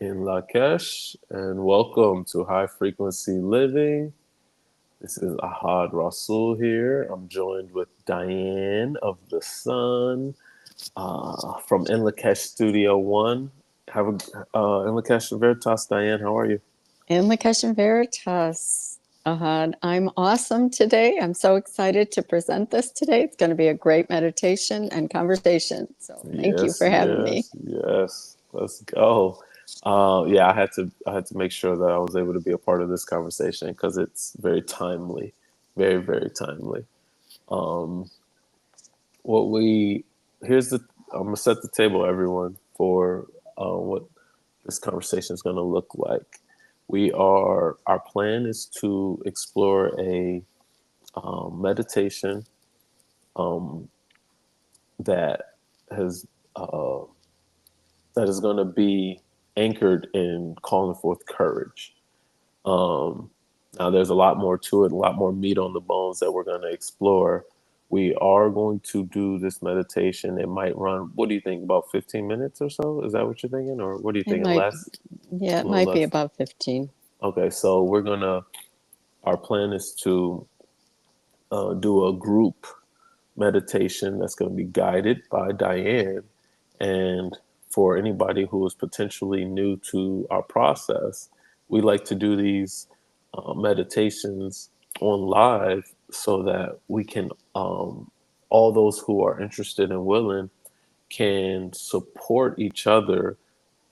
in Lakesh, and welcome to High Frequency Living. This is Ahad Rasul here. I'm joined with Diane of the Sun from In Lakesh Studio One. Have a In Lakesh Veritas. Diane, how are you? In Lakesh Veritas. I'm awesome today. I'm so excited to present this today. It's going to be a great meditation and conversation. So thank you Yes, for having me. yes, yes. Let's go. Yeah, I had to make sure that I was able to be a part of this conversation because it's very timely, very, very timely. Um, what we here's the I'm gonna set the table, everyone, for what this conversation is gonna look like. Our plan is to explore a meditation um, that has uh, that is going to be anchored in calling forth courage. Um, Now, there's a lot more to it, a lot more meat on the bones that we're going to explore. We are going to do this meditation. It might run, what do you think, about 15 minutes or so? Is that what you're thinking? Or what are you It thinking? might, Less? yeah, A it little might be less? about 15. Okay, so our plan is to do a group meditation that's going to be guided by Diane. And for anybody who is potentially new to our process, we like to do these meditations on live so that we can, all those who are interested and willing, can support each other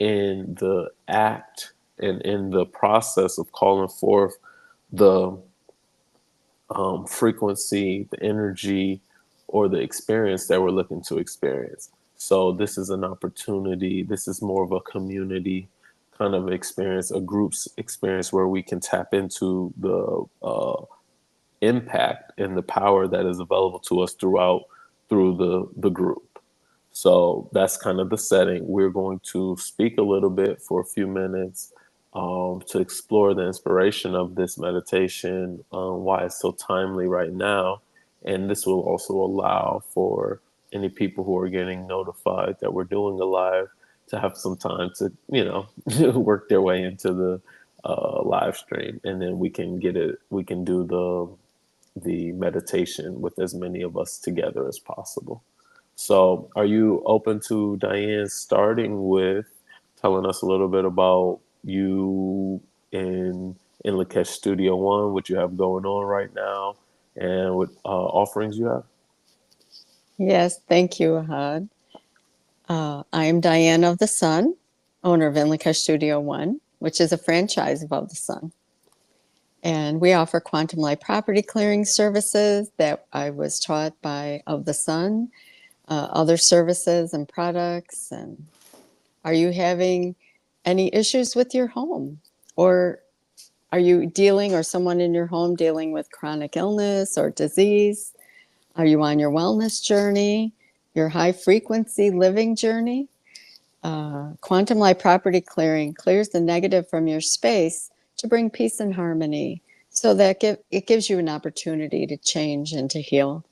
in the act and in the process of calling forth the frequency, the energy, or the experience that we're looking to experience. So this is an opportunity. This is more of a community kind of experience, a group's experience where we can tap into the impact and the power that is available to us through the group. So that's kind of the setting. We're going to speak a little bit for a few minutes to explore the inspiration of this meditation, why it's so timely right now. And this will also allow for any people who are getting notified that we're doing a live to have some time to, work their way into the live stream. And then we can do the meditation with as many of us together as possible. So, are you open to Diane starting with telling us a little bit about you in Lakesh Studio One, what you have going on right now, and what offerings you have? Yes, thank you, Ahad. I am Diane of the Sun, owner of In Lakesh Studio One, which is a franchise of the Sun. And we offer quantum light property clearing services that I was taught by Of the Sun, other services and products. And are you having any issues with your home? Or are you dealing, or someone in your home dealing with chronic illness or disease? Are you on your wellness journey, your high frequency living journey? Quantum light property clearing clears the negative from your space to bring peace and harmony so that it gives you an opportunity to change and to heal.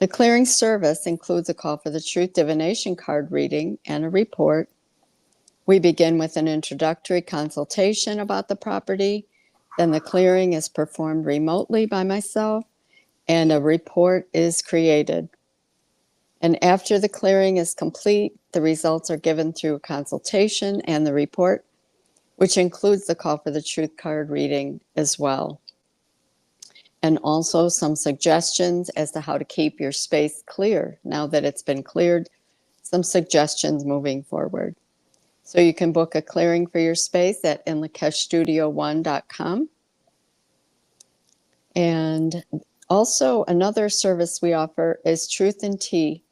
The clearing service includes a call for the truth divination card reading and a report. We begin with an introductory consultation about the property. Then the clearing is performed remotely by myself and a report is created. And after the clearing is complete, the results are given through a consultation and the report, which includes the call for the truth card reading as well. And also some suggestions as to how to keep your space clear now that it's been cleared, some suggestions moving forward. So you can book a clearing for your space at inlakeshstudio1.com. And also another service we offer is Truth and Tea.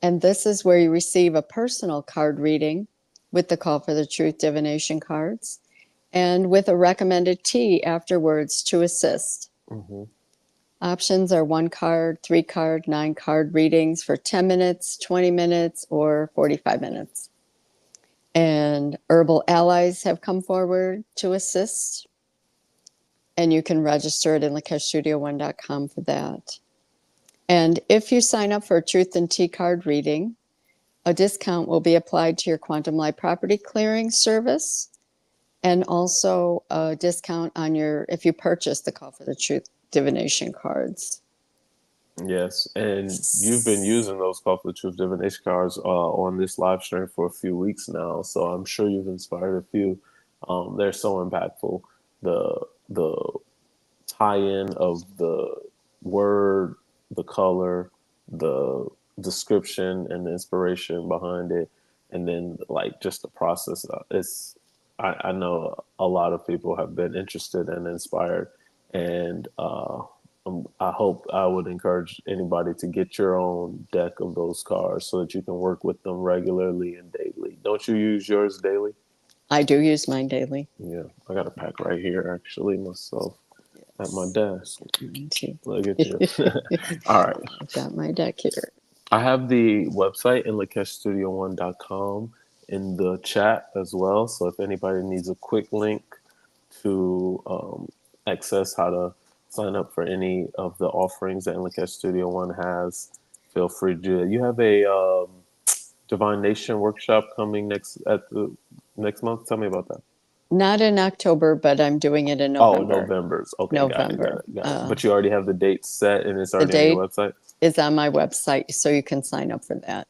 And this is where you receive a personal card reading with the call for the truth divination cards and with a recommended tea afterwards to assist. Mm-hmm. Options are 1 card, 3 card, 9 card readings for 10 minutes, 20 minutes, or 45 minutes. And Herbal Allies have come forward to assist. And you can register it in lakeshstudio1.com for that. And if you sign up for a Truth and Tea card reading, a discount will be applied to your Quantum Light property clearing service, and also a discount on if you purchase the Call for the Truth divination cards. Yes, and you've been using those Call for the Truth divination cards on this live stream for a few weeks now, so I'm sure you've inspired a few. They're so impactful. The tie-in of the word, the color, the description, and the inspiration behind it, and then like just the process. I know a lot of people have been interested and inspired, and I hope I would encourage anybody to get your own deck of those cards so that you can work with them regularly and daily. Don't you use yours daily? I do use mine daily. Yeah, I got a pack right here actually myself at my desk. Look at you. All right. I've got my deck here. I have the website inlakeshstudio1.com in the chat as well. So if anybody needs a quick link to access how to sign up for any of the offerings that Inlakesh Studio One has, feel free to do that. You have a Divine Nation workshop coming next month. Tell me about that. Not in October, but I'm doing it in November. Oh, November's. Okay, November. Got it. But you already have the date set and it's already on your website? Is on my website, so you can sign up for that.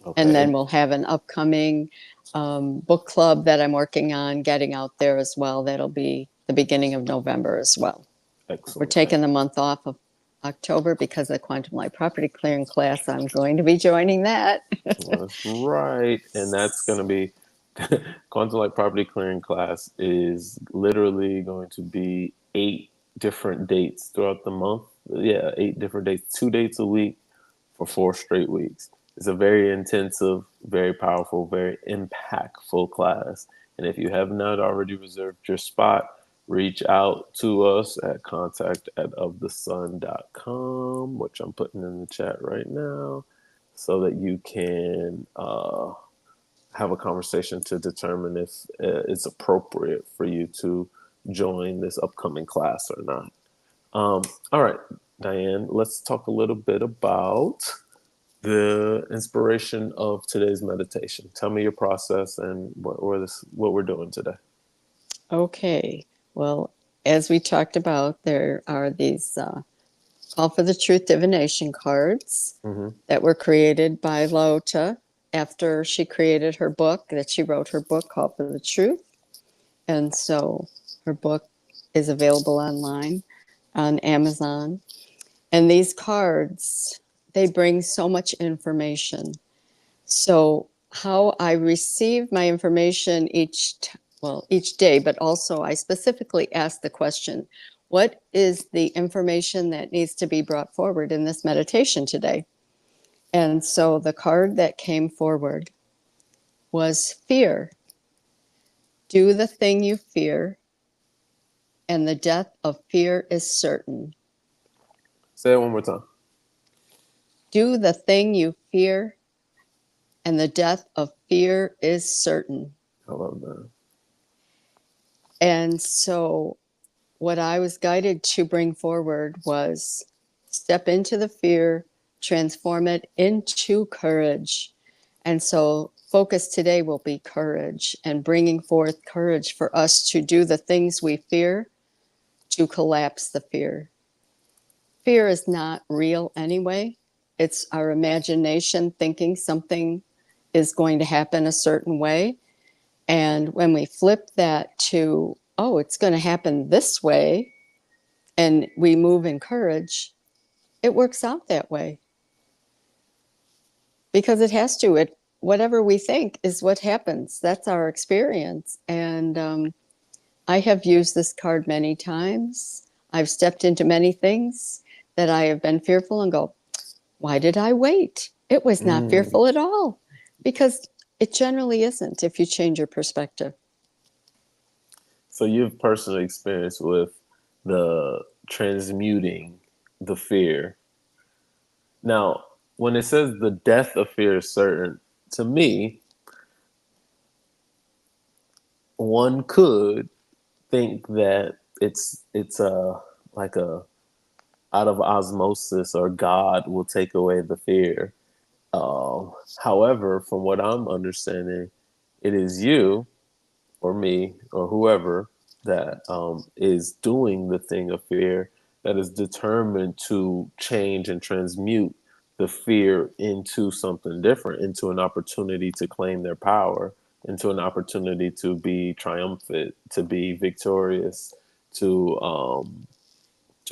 Okay. And then we'll have an upcoming book club that I'm working on getting out there as well. That'll be the beginning of November as well. Excellent. We're taking the month off of October because of the Quantum Light property clearing class. I'm going to be joining that. That's right. And that's going to be Quantum Light property clearing class is literally going to be 8 different dates throughout the month. Yeah, 8 different dates, 2 dates a week for 4 straight weeks. It's a very intensive, very powerful, very impactful class. And if you have not already reserved your spot, reach out to us at contact@ofthesun.com, which I'm putting in the chat right now, so that you can have a conversation to determine if it's appropriate for you to join this upcoming class or not. All right, Diane, let's talk a little bit about the inspiration of today's meditation. Tell me your process and what we're doing today. Okay. Well, as we talked about, there are these Call for the Truth divination cards that were created by Lota after she created her book, that she wrote her book, Call for the Truth. And so her book is available online on Amazon. And these cards, they bring so much information. So how I receive my information each day, but also I specifically ask the question, what is the information that needs to be brought forward in this meditation today? And so the card that came forward was fear. Do the thing you fear, and the death of fear is certain. Say it one more time. Do the thing you fear, and the death of fear is certain. I love that. And so what I was guided to bring forward was step into the fear, transform it into courage. And so focus today will be courage and bringing forth courage for us to do the things we fear, to collapse the fear. Fear is not real anyway. It's our imagination thinking something is going to happen a certain way. And when we flip that to, oh, it's going to happen this way, and we move in courage, it works out that way. Because it has to. Whatever we think is what happens. That's our experience. And I have used this card many times. I've stepped into many things that I have been fearful and go, why did I wait? It was not fearful at all. Because it generally isn't if you change your perspective. So you've personally experienced with the transmuting the fear. Now, when it says the death of fear is certain, to me, one could think that it's like a out of osmosis, or God will take away the fear. However, from what I'm understanding, it is you or me or whoever that is doing the thing of fear that is determined to change and transmute the fear into something different, into an opportunity to claim their power, into an opportunity to be triumphant, to be victorious, to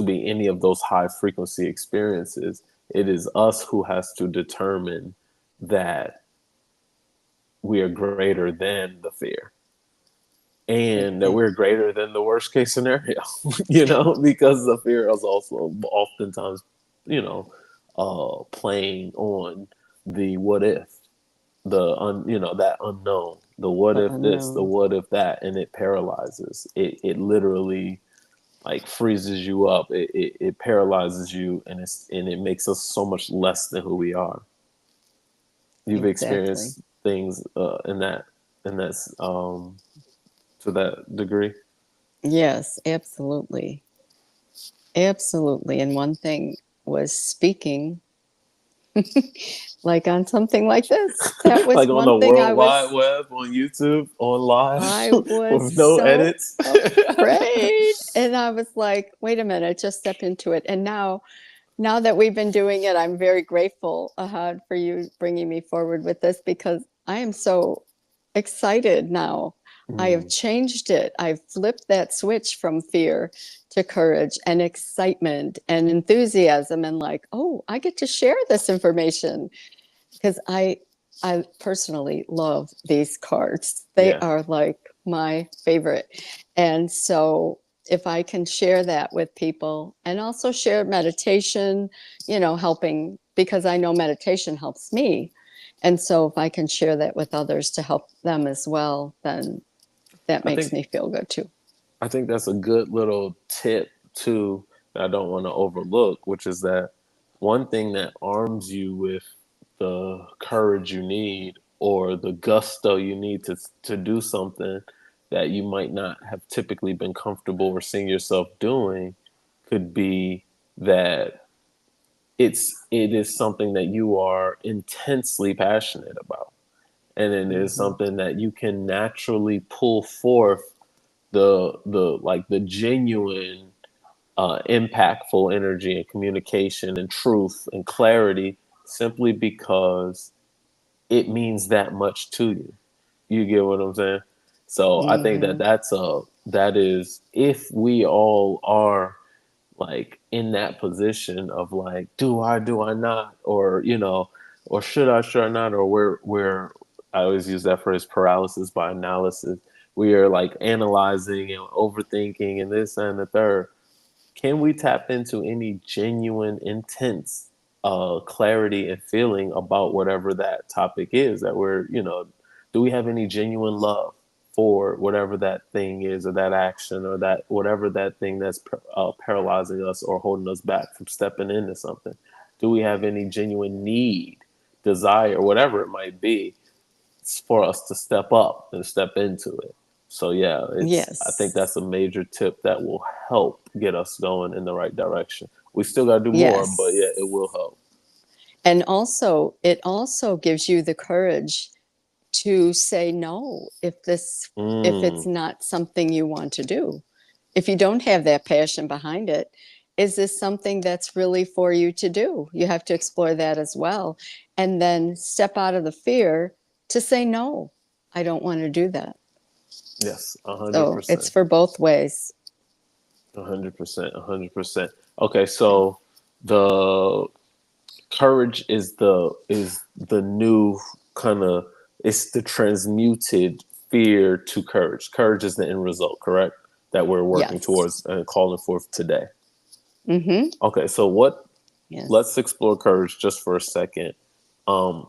be any of those high frequency experiences. It is us who has to determine that we are greater than the fear and that we're greater than the worst case scenario, because the fear is also oftentimes, playing on the what if, that unknown, the what The if this, the unknown. what if that, and it paralyzes. It literally like freezes you up. It paralyzes you, and it makes us so much less than who we are. You've Exactly. experienced things in that to that degree. Yes, absolutely. Absolutely. And one thing was speaking like on something like this. That was Like on the one thing World Wide Web, on YouTube, on live, I was with no so edits. afraid. And I was like, wait a minute, just step into it. And now that we've been doing it, I'm very grateful, Ahad, for you bringing me forward with this because I am so excited now. I have Mm, changed it. I've flipped that switch from fear to courage and excitement and enthusiasm and like, oh, I get to share this information because I personally love ththese cards. They yeah, are like my favorite. And so if I can share that with people and also share meditation, helping because I know meditation helps me. And so if I can share that with others to help them as well, then that I makes think me feel good too. I think that's a good little tip too that I don't want to overlook, which is that one thing that arms you with the courage you need or the gusto you need to do something that you might not have typically been comfortable or seeing yourself doing could be that it is something that you are intensely passionate about, and it is Mhm. something that you can naturally pull forth the genuine impactful energy and communication and truth and clarity simply because it means that much to you. You get what I'm saying? So I think that Mhm. that is, if we all are like in that position of like, do I not, or or should I not, or where I always use that phrase, paralysis by analysis. We are like analyzing and overthinking and this and the third. Can we tap into any genuine, intense clarity and feeling about whatever that topic is that we're, do we have any genuine love for whatever that thing is or that action or that whatever that thing that's paralyzing us or holding us back from stepping into something? Do we have any genuine need, desire, whatever it might be, for us to step up and step into it? So yeah, I think that's Yes. a major tip that will help get us going in the right direction. We still got to do more, but yeah, it Yes. will help. And also, it also gives you the courage to say no if it's Mm, not something you want to do. If you don't have that passion behind it, is this something that's really for you to do? You have to explore that as well. And then step out of the fear to say, no, I don't want to do that. yes, a hundred So it's percent, for both ways. 100%, 100%. Okay, so the courage is the new kind of, it's the transmuted fear to courage. Courage is the end result, correct? That we're working Yes. towards and calling forth today. Mm-hmm. Okay, so let's Yes. explore courage just for a second.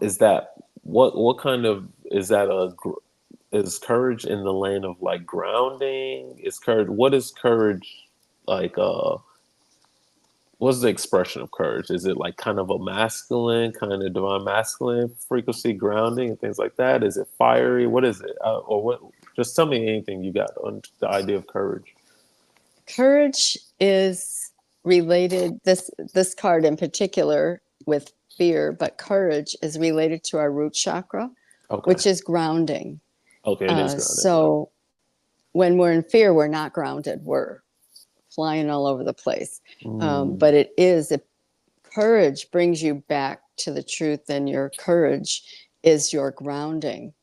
Is that what kind of, is that is courage in the lane of like grounding? Is courage, what is courage like? What's the expression of courage? Is it like kind of a masculine, kind of divine masculine frequency grounding and things like that? Is it fiery? What is it? Or what? Just tell me anything you got on the idea of courage. Courage is related, this card in particular, with fear, but courage is related to our root chakra, Okay. which is grounding. Okay, it is grounded. Yeah. So when we're in fear, we're not grounded. We're flying all over the place. Mm, But it is, if courage brings you back to the truth, and your courage is your grounding.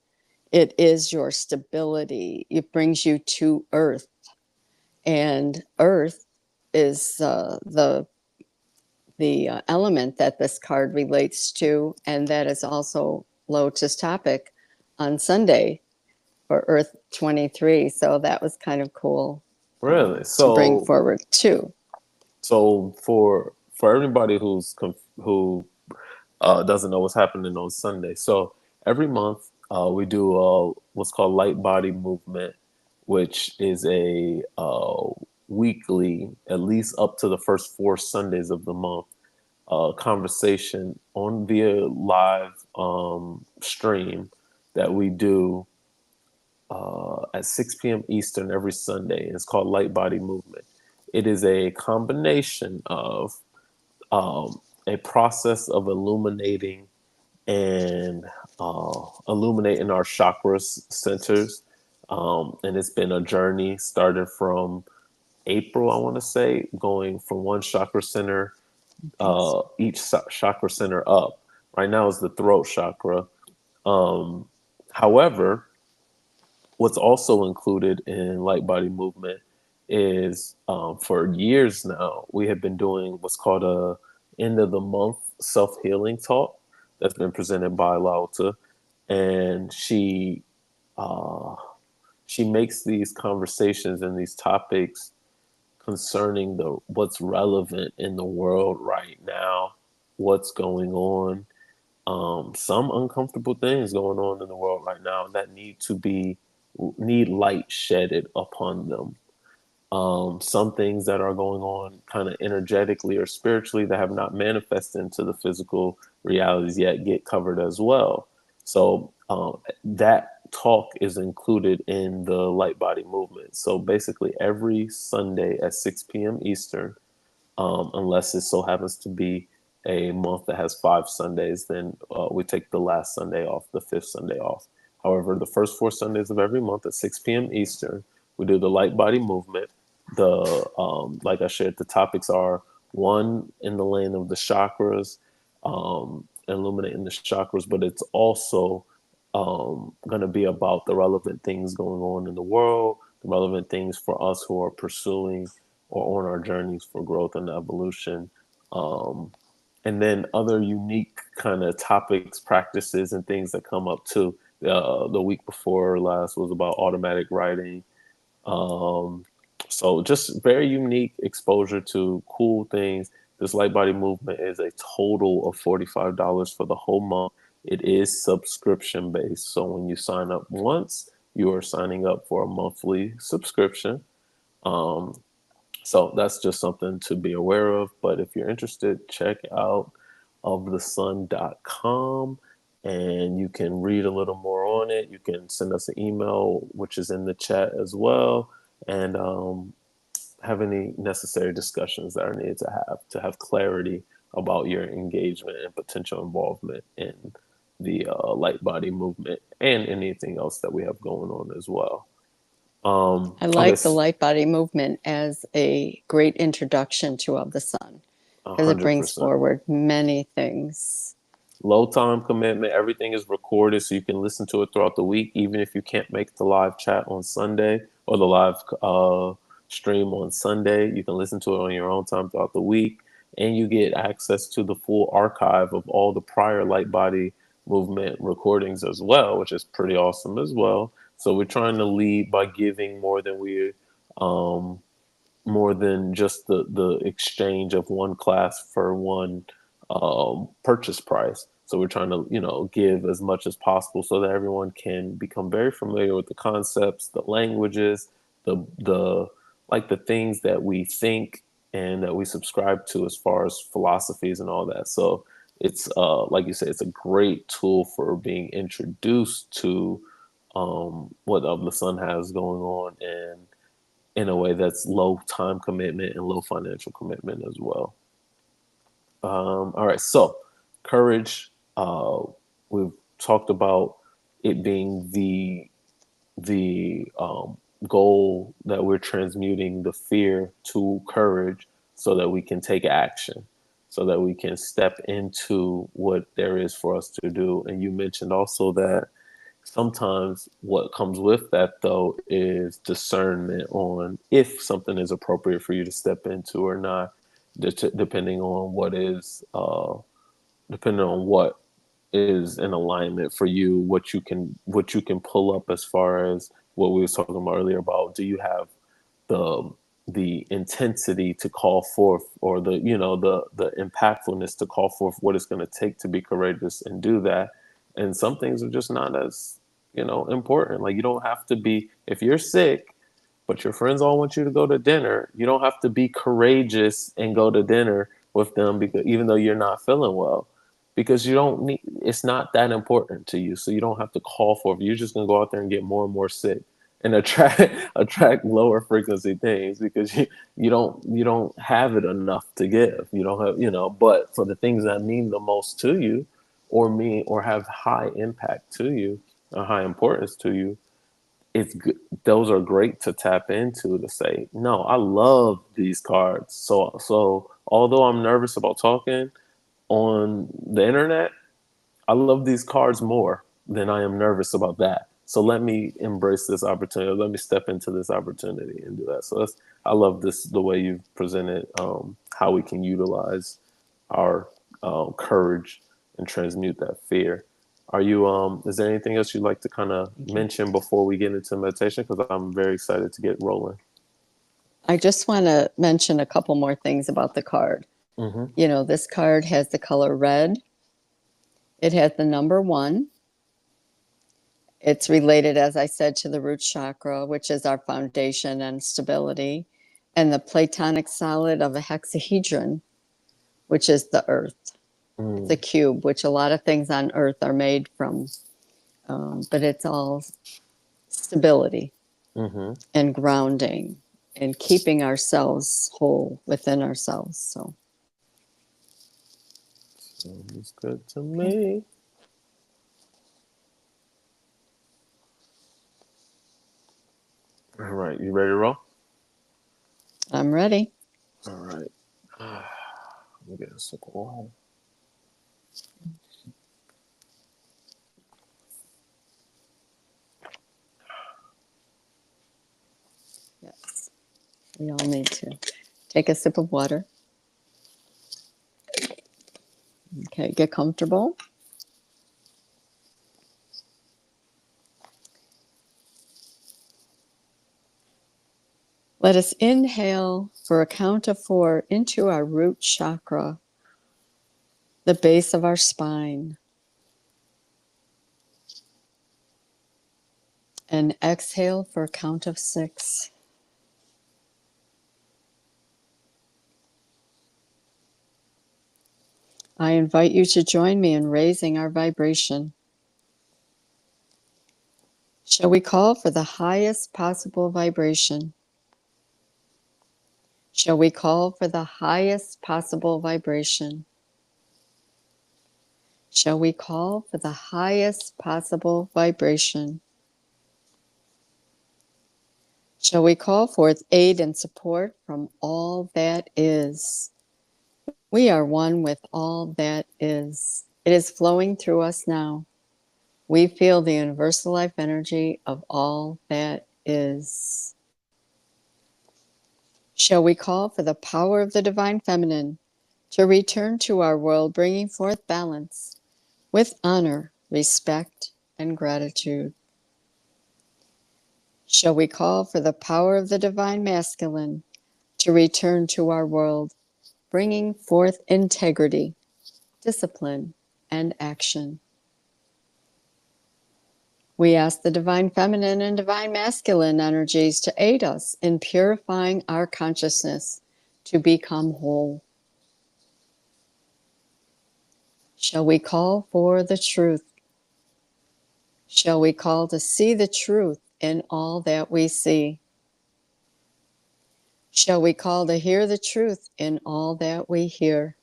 It is your stability. It brings you to earth. And earth is the element that this card relates to, and that is also Lotus topic on Sunday for Earth 23. So that was kind of cool really? to bring forward too. So for everybody who doesn't know what's happening on Sunday, so every month we do what's called light body movement, which is a weekly, at least up to the first 4 Sundays of the month, conversation on via live stream that we do at 6 p.m. Eastern every Sunday. It's called Light Body Movement. It is a combination of a process of illuminating and illuminating our chakras centers. And it's been a journey started from April, I want to say, going from one chakra center, each chakra center up. Right now is the throat chakra. Um, However, what's also included in light body movement is for years now we have been doing what's called a end of the month self-healing talk that's been presented by Lauta, and uh, she makes these conversations and these topics concerning the what's relevant in the world right now, what's going on, some uncomfortable things going on in the world right now that need light shedded upon them. Some things that are going on kind of energetically or spiritually that have not manifested into the physical realities yet get covered as well. So that talk is included in the light body movement. So basically, every Sunday at 6 p.m. Eastern, unless it so happens to be a month that has 5 Sundays, then we take the last Sunday off, the fifth Sunday off. However, the first 4 Sundays of every month at 6 p.m. Eastern, we do the light body movement. Like I shared, the topics are one in the lane of the chakras, illuminating the chakras, but it's also going to be about the relevant things going on in the world, the relevant things for us who are pursuing or on our journeys for growth and evolution. Um, and then other unique kind of topics, practices, and things that come up too. The week before last was about automatic writing. Um, so just very unique exposure to cool things. This light body movement is a total of $45 for the whole month. It is subscription based. So when you sign up once, you are signing up for a monthly subscription. Um, so that's just something to be aware of. But if you're interested, check out ofthesun.com and you can read a little more on it. You can send us an email, which is in the chat as well, and have any necessary discussions that are needed to have clarity about your engagement and potential involvement in the light body movement and anything else that we have going on as well. I Okay, like the light body movement as a great introduction to Of the Sun, because it brings 100%. forward many things. Low time commitment. Everything is recorded so you can listen to it throughout the week, even if you can't make the live chat on Sunday or the live stream on Sunday. You can listen to it on your own time throughout the week, and you get access to the full archive of all the prior light body movement recordings as well, which is pretty awesome as well. So we're trying to lead by giving um, more than just the exchange of one class for one purchase price. So we're trying to, give as much as possible so that everyone can become very familiar with the concepts, the languages, the like the things that we think and that we subscribe to as far as philosophies and all that. So it's like you said, it's a great tool for being introduced to what Of the Sun has going on, and in a way that's low time commitment and low financial commitment as well. All right, so courage. We've talked about it being the goal that we're transmuting the fear to courage so that we can take action, so that we can step into what there is for us to do. And you mentioned also that sometimes what comes with that, though, is discernment on if something is appropriate for you to step into or not, depending on depending on what is in alignment for you, what you can pull up as far as what we was talking about earlier about, do you have the the intensity to call forth, or the the impactfulness to call forth what it's going to take to be courageous and do that. And some things are just not as important. Like, you don't have to be, if you're sick but your friends all want you to go to dinner, you don't have to be courageous and go to dinner with them, because even though you're not feeling well, because you don't need, it's not that important to you. So you don't have to call for it. You're just gonna go out there and get more and more sick and attract attract lower frequency things, because you don't have it enough to give. You don't have, but for the things that mean the most to you, or have high impact to you, or high importance to you, it's good. Those are great to tap into, to say, no, I love these cards. So although I'm nervous about talking on the internet, I love these cards more than I am nervous about that. So let me embrace this opportunity. Let me step into this opportunity and do that. So I love this, the way you've presented how we can utilize our courage and transmute that fear. Are you is there anything else you'd like to kind of mention before we get into meditation? Because I'm very excited to get rolling. I just want to mention a couple more things about the card. Mm-hmm. This card has the color red. It has the number 1. It's related, as I said, to the root chakra, which is our foundation and stability, and the platonic solid of a hexahedron, which is the earth. It's a cube, which a lot of things on earth are made from, but it's all stability and grounding and keeping ourselves whole within ourselves. So sounds good to me. All right, you ready to roll? I'm ready. All right. Let me get a sip of water. Yes, we all need to take a sip of water. Okay, get comfortable. Let us inhale for a count of 4 into our root chakra, the base of our spine. And exhale for a count of 6. I invite you to join me in raising our vibration. Shall we call for the highest possible vibration? Shall we call for the highest possible vibration? Shall we call for the highest possible vibration? Shall we call forth aid and support from all that is? We are one with all that is. It is flowing through us now. We feel the universal life energy of all that is. Shall we call for the power of the divine feminine to return to our world, bringing forth balance with honor, respect, and gratitude? Shall we call for the power of the divine masculine to return to our world, bringing forth integrity, discipline, and action? We ask the divine feminine and divine masculine energies to aid us in purifying our consciousness to become whole. Shall we call for the truth? Shall we call to see the truth in all that we see? Shall we call to hear the truth in all that we hear?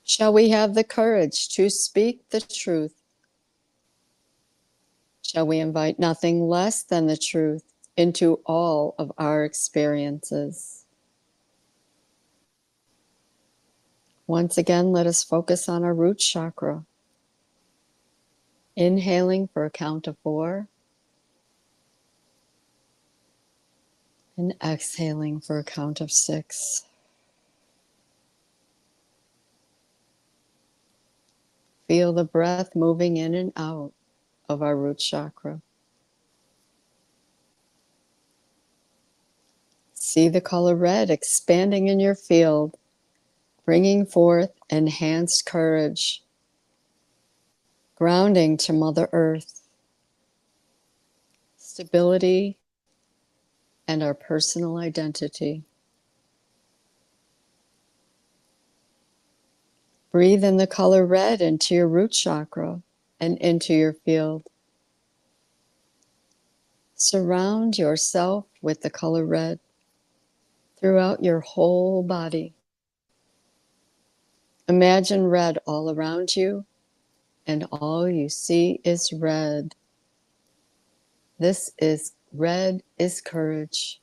Shall we have the courage to speak the truth? Shall we invite nothing less than the truth into all of our experiences? Once again, let us focus on our root chakra. Inhaling for a count of 4 and exhaling for a count of 6. Feel the breath moving in and out of our root chakra. See the color red expanding in your field, bringing forth enhanced courage, grounding to Mother Earth, stability, and our personal identity. Breathe in the color red into your root chakra and into your field. Surround yourself with the color red throughout your whole body. Imagine red all around you, and all you see is red. This is red is courage.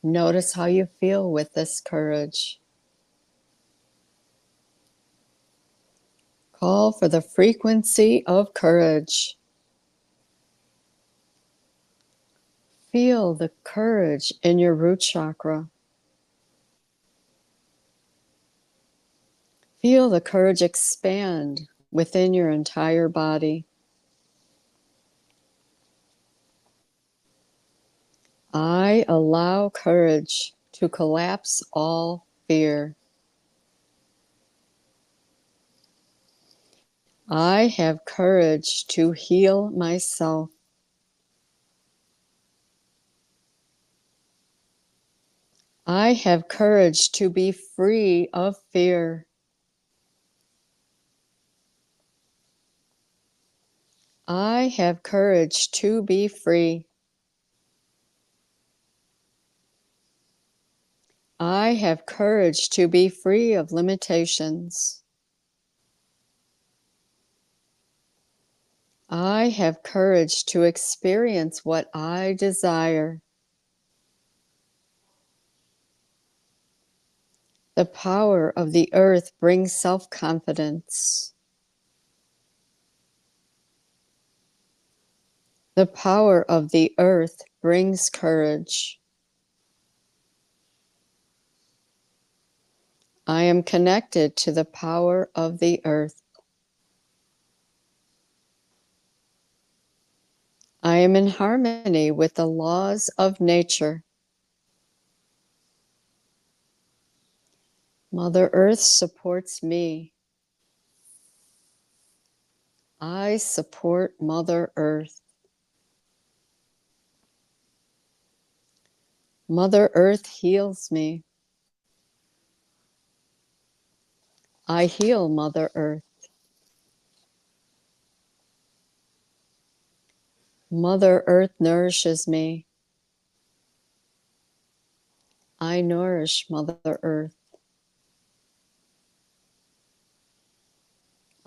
Notice how you feel with this courage. Call for the frequency of courage. Feel the courage in your root chakra. Feel the courage expand within your entire body. I allow courage to collapse all fear. I have courage to heal myself. I have courage to be free of fear. I have courage to be free. I have courage to be free of limitations. I have courage to experience what I desire. The power of the earth brings self-confidence. The power of the earth brings courage. I am connected to the power of the earth. I am in harmony with the laws of nature. Mother Earth supports me. I support Mother Earth. Mother Earth heals me. I heal Mother Earth. Mother Earth nourishes me. I nourish Mother Earth.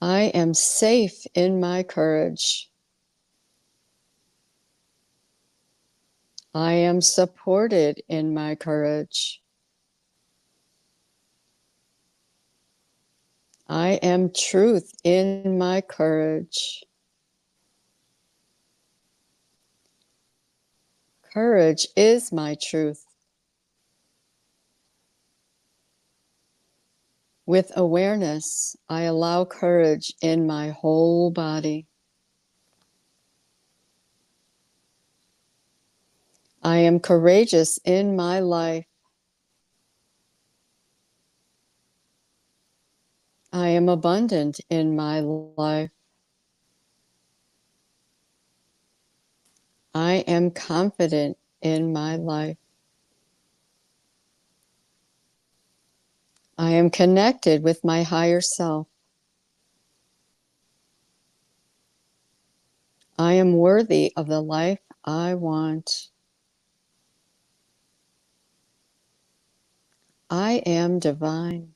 I am safe in my courage. I am supported in my courage. I am truth in my courage. Courage is my truth. With awareness, I allow courage in my whole body. I am courageous in my life. I am abundant in my life. I am confident in my life. I am connected with my higher self. I am worthy of the life I want. I am divine.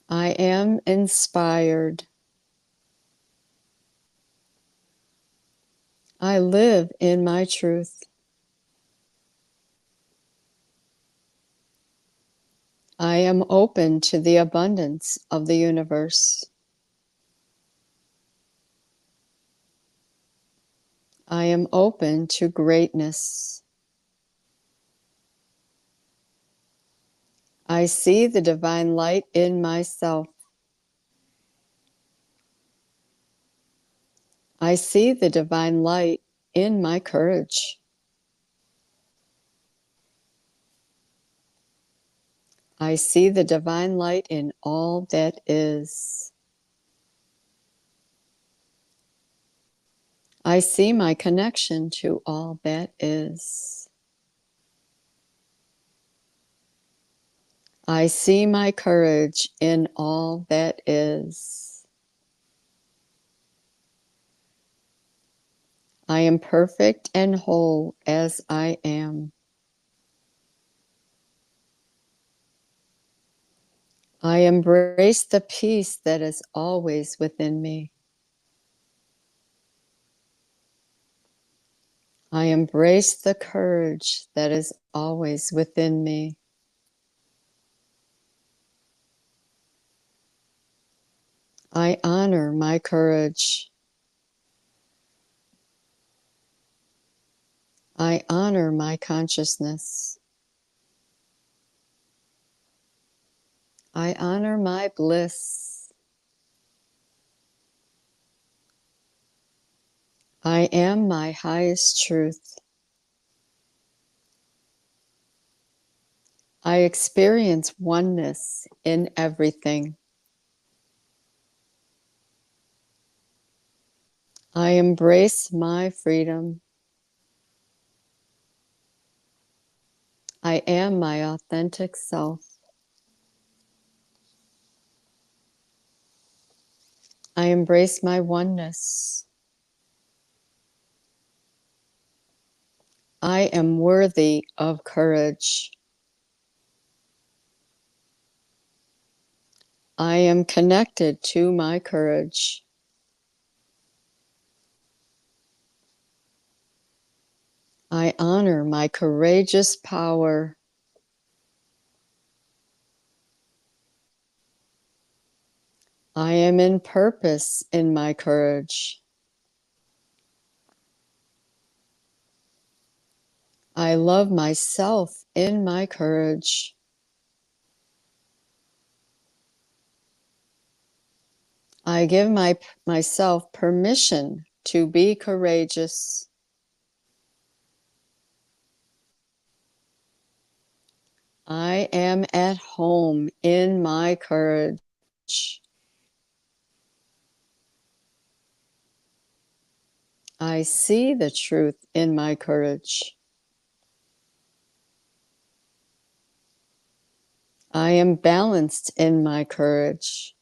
I am inspired. I live in my truth. I am open to the abundance of the universe. I am open to greatness. I see the divine light in myself. I see the divine light in my courage. I see the divine light in all that is. I see my connection to all that is. I see my courage in all that is. I am perfect and whole as I am. I embrace the peace that is always within me. I embrace the courage that is always within me. I honor my courage. I honor my consciousness. I honor my bliss. I am my highest truth. I experience oneness in everything. I embrace my freedom. I am my authentic self. I embrace my oneness. I am worthy of courage. I am connected to my courage. I honor my courageous power. I am in purpose in my courage. I love myself in my courage. I give myself permission to be courageous. I am at home in my courage. I see the truth in my courage. I am balanced in my courage.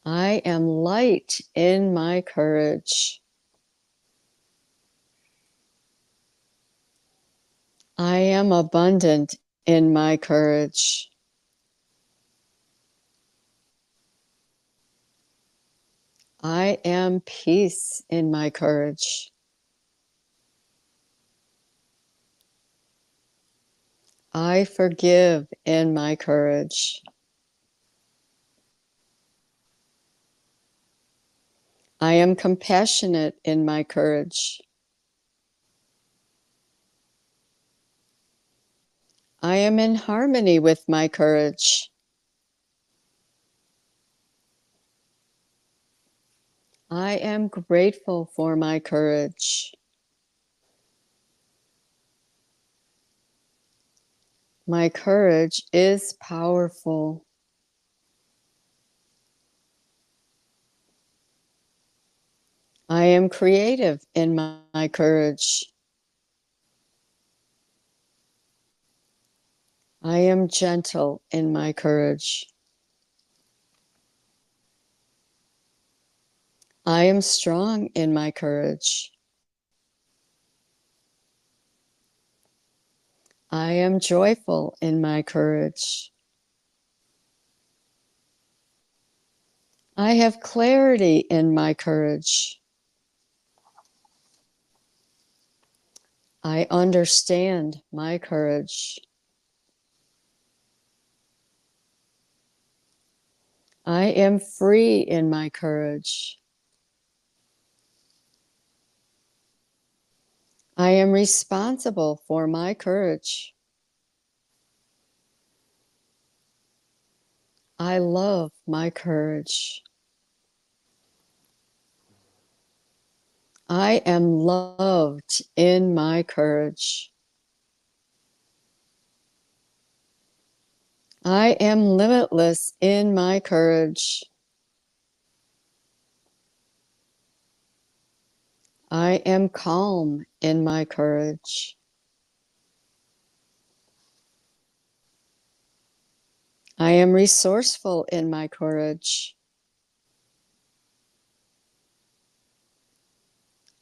I am light in my courage. I am abundant in my courage. I am peace in my courage. I forgive in my courage. I am compassionate in my courage. I am in harmony with my courage. I am grateful for my courage. My courage is powerful. I am creative in my courage. I am gentle in my courage. I am strong in my courage. I am joyful in my courage. I have clarity in my courage. I understand my courage. I am free in my courage. I am responsible for my courage. I love my courage. I am loved in my courage. I am limitless in my courage. I am calm in my courage. I am resourceful in my courage.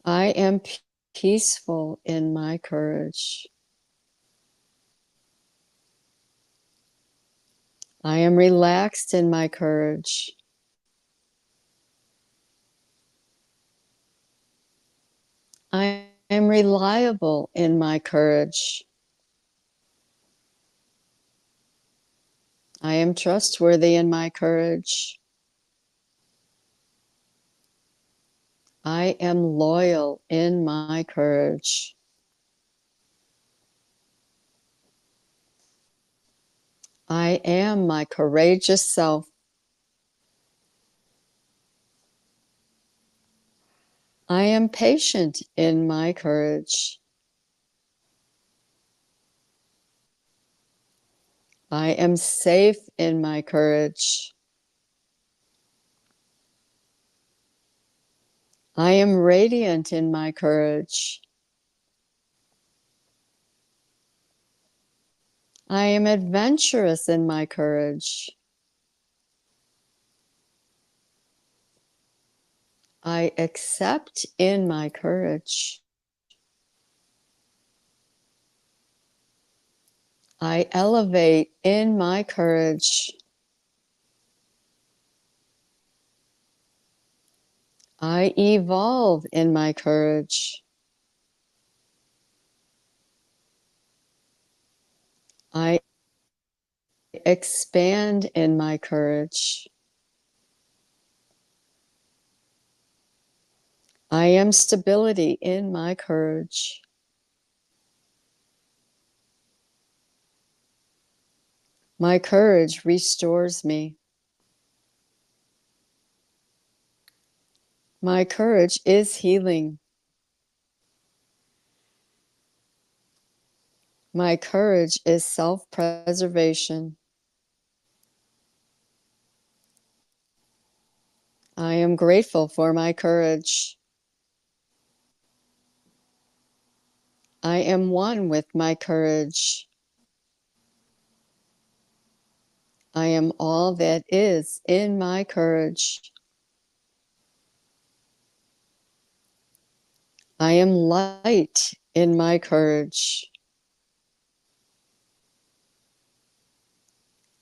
I am peaceful in my courage. I am relaxed in my courage. I am reliable in my courage. I am trustworthy in my courage. I am loyal in my courage. I am my courageous self. I am patient in my courage. I am safe in my courage. I am radiant in my courage. I am adventurous in my courage. I accept in my courage. I elevate in my courage. I evolve in my courage. I expand in my courage. I am stability in my courage. My courage restores me. My courage is healing. My courage is self-preservation. I am grateful for my courage. I am one with my courage. I am all that is in my courage. I am light in my courage.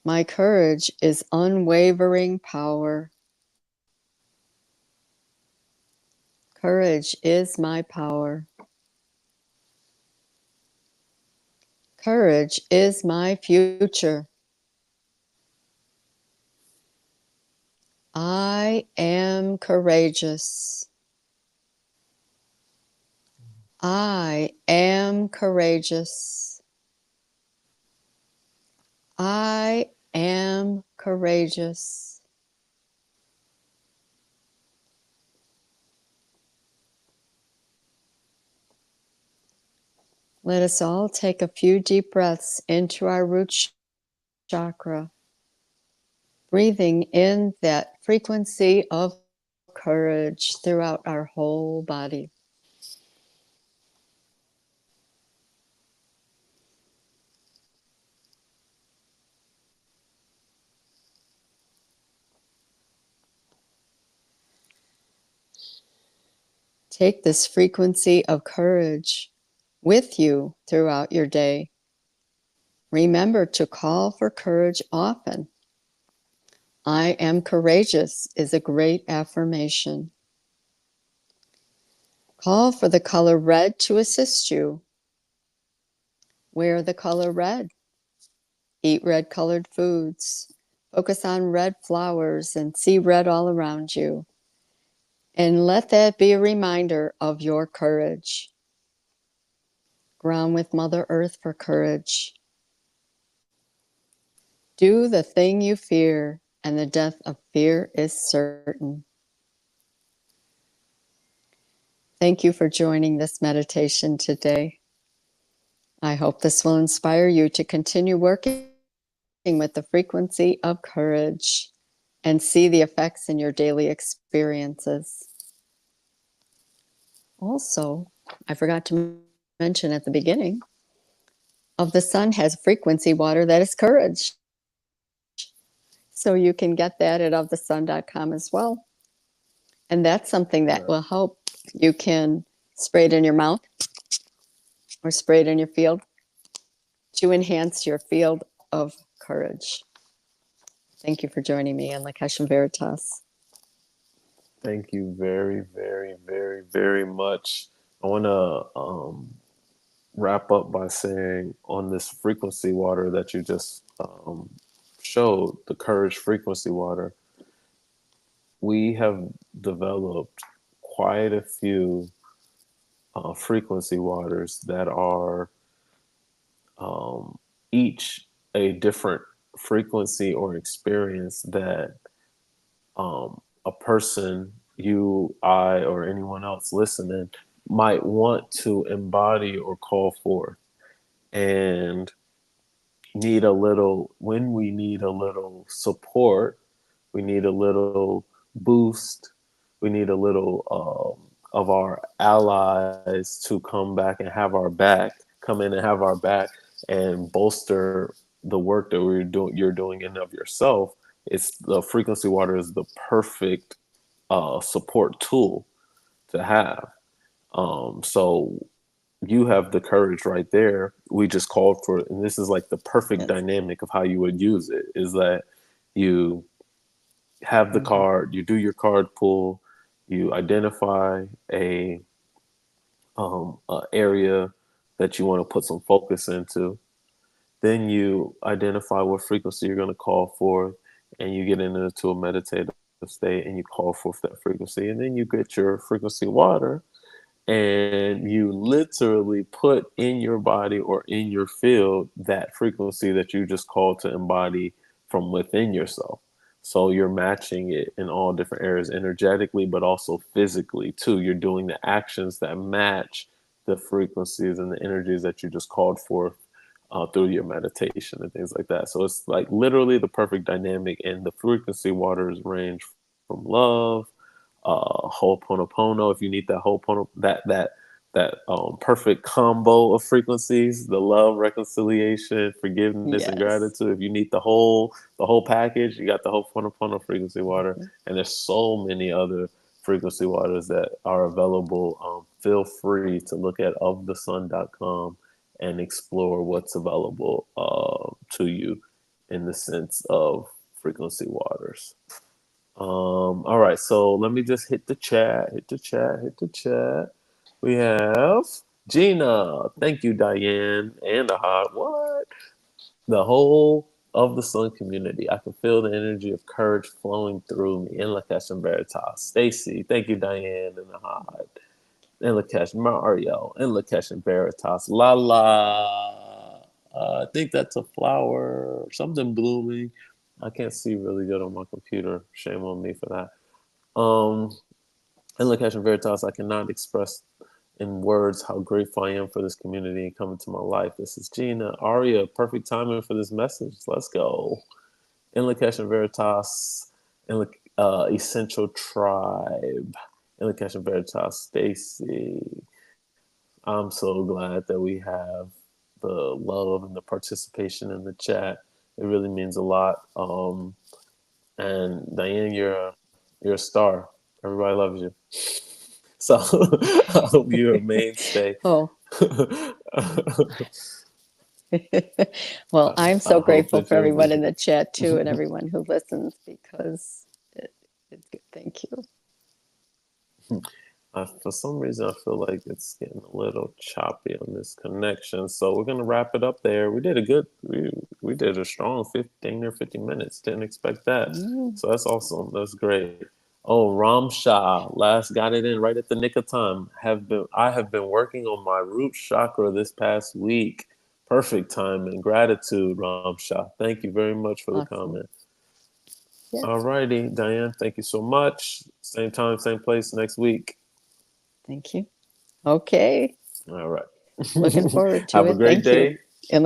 My courage is unwavering power. Courage is my power. Courage is my future. I am courageous. I am courageous. I am courageous. Let us all take a few deep breaths into our root chakra, breathing in that frequency of courage throughout our whole body. Take this frequency of courage with you throughout your day. Remember to call for courage often. I am courageous is a great affirmation. Call for the color red to assist you. Wear the color red. Eat red colored foods. Focus on red flowers and see red all around you. And let that be a reminder of your courage. Ground with Mother Earth for courage. Do the thing you fear, and the death of fear is certain. Thank you for joining this meditation today. I hope this will inspire you to continue working with the frequency of courage and see the effects in your daily experiences. Also, I forgot to mention at the beginning, Of the Sun has frequency water that is courage. So you can get that at ofthesun.com as well. And that's something that will help. You can spray it in your mouth or spray it in your field to enhance your field of courage. Thank you for joining me in Lakesham Veritas. Thank you very, very, very, very much. I want to wrap up by saying on this frequency water that you just showed, the Courage Frequency Water, we have developed quite a few frequency waters that are each a different frequency or experience that a person, you, I, or anyone else listening might want to embody or call forth. And when we need a little support, we need a little boost, we need a little of our allies to come back and have our back, come in and have our back and bolster the work that you're doing in of yourself. It's the frequency water is the perfect support tool to have. So you have the courage right there. We just called for it. And this is like the perfect dynamic of how you would use it, is that you have the card, you do your card pull, you identify a area that you want to put some focus into. Then you identify what frequency you're going to call for, and you get into a meditative state and you call forth that frequency. And then you get your frequency water and you literally put in your body or in your field that frequency that you just called to embody from within yourself. So you're matching it in all different areas, energetically, but also physically too. You're doing the actions that match the frequencies and the energies that you just called forth through your meditation and things like that. So it's like literally the perfect dynamic, and the frequency waters range from love, Ho'oponopono, if you need that Ho'oponopono, that perfect combo of frequencies, the love, reconciliation, forgiveness, and gratitude. If you need the whole package, you got the Ho'oponopono frequency water, and there's so many other frequency waters that are available. Feel free to look at ofthesun.com and explore what's available to you in the sense of frequency waters. All right, so let me just hit the chat. We have Gina. Thank you, Diane and Ahad. What? The whole of the Sun community. I can feel the energy of courage flowing through me in Lakesham Veritas. Stacy, thank you, Diane and Ahad. In Lakesham, Mario, in Lakesham Veritas. Lala. I think that's a flower, something blooming. I can't see really good on my computer. Shame on me for that. In Lakesham Veritas, I cannot express in words how grateful I am for this community and coming to my life. This is Gina. Aria, perfect timing for this message. Let's go. In Lakesham Veritas, in Essential Tribe. In Lakesham Veritas, Stacy. I'm so glad that we have the love and the participation in the chat. It really means a lot. And Diane, you're a star. Everybody loves you. So I hope you're a mainstay. Oh. Well, I'm I so hope grateful that for you'll everyone be. in the chat too, and everyone who listens because it's good. Thank you. For some reason, I feel like it's getting a little choppy on this connection. So we're gonna wrap it up there. We did a strong 15 or 50 minutes. Didn't expect that. Mm, So that's awesome. That's great. Oh, Ram Shah, last got it in right at the nick of time. I have been working on my root chakra this past week. Perfect timing. Gratitude, Ram Shah. Thank you very much for the awesome. comment. All Yes. righty, Diane, thank you so much. Same time, same place next week. Thank you. Okay. All right. Looking forward to Have a it. great Thank you. day. And